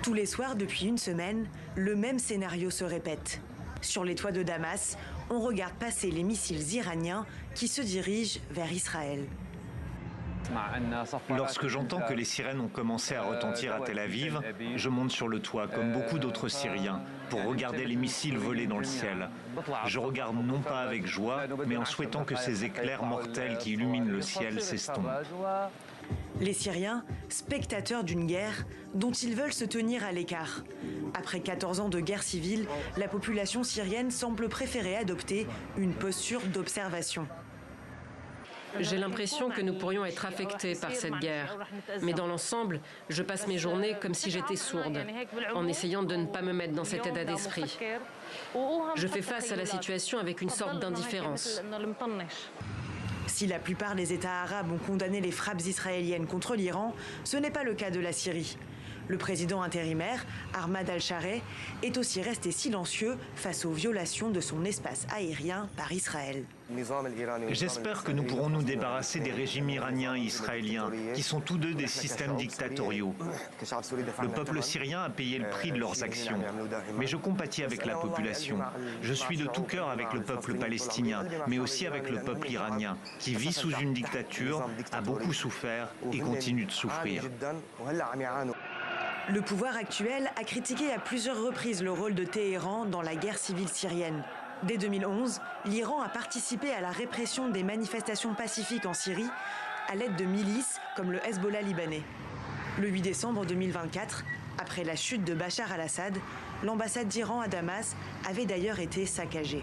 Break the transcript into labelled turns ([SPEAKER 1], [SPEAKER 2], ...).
[SPEAKER 1] Tous les soirs depuis une semaine, le même scénario se répète. Sur les toits de Damas, on regarde passer les missiles iraniens qui se dirigent vers Israël.
[SPEAKER 2] Lorsque j'entends que les sirènes ont commencé à retentir à Tel Aviv, je monte sur le toit, comme beaucoup d'autres Syriens, pour regarder les missiles voler dans le ciel. Je regarde non pas avec joie, mais en souhaitant que ces éclairs mortels qui illuminent le ciel s'estompent.
[SPEAKER 1] Les Syriens, spectateurs d'une guerre dont ils veulent se tenir à l'écart. Après 14 ans de guerre civile, la population syrienne semble préférer adopter une posture d'observation.
[SPEAKER 3] J'ai l'impression que nous pourrions être affectés par cette guerre. Mais dans l'ensemble, je passe mes journées comme si j'étais sourde, en essayant de ne pas me mettre dans cet état d'esprit. Je fais face à la situation avec une sorte d'indifférence.
[SPEAKER 1] Si la plupart des États arabes ont condamné les frappes israéliennes contre l'Iran, ce n'est pas le cas de la Syrie. Le président intérimaire, Ahmad al-Shareh, est aussi resté silencieux face aux violations de son espace aérien par Israël.
[SPEAKER 2] J'espère que nous pourrons nous débarrasser des régimes iraniens et israéliens, qui sont tous deux des systèmes dictatoriaux. Le peuple syrien a payé le prix de leurs actions, mais je compatis avec la population. Je suis de tout cœur avec le peuple palestinien, mais aussi avec le peuple iranien, qui vit sous une dictature, a beaucoup souffert et continue de souffrir.
[SPEAKER 1] Le pouvoir actuel a critiqué à plusieurs reprises le rôle de Téhéran dans la guerre civile syrienne. Dès 2011, l'Iran a participé à la répression des manifestations pacifiques en Syrie à l'aide de milices comme le Hezbollah libanais. Le 8 décembre 2024, après la chute de Bachar al-Assad, l'ambassade d'Iran à Damas avait d'ailleurs été saccagée.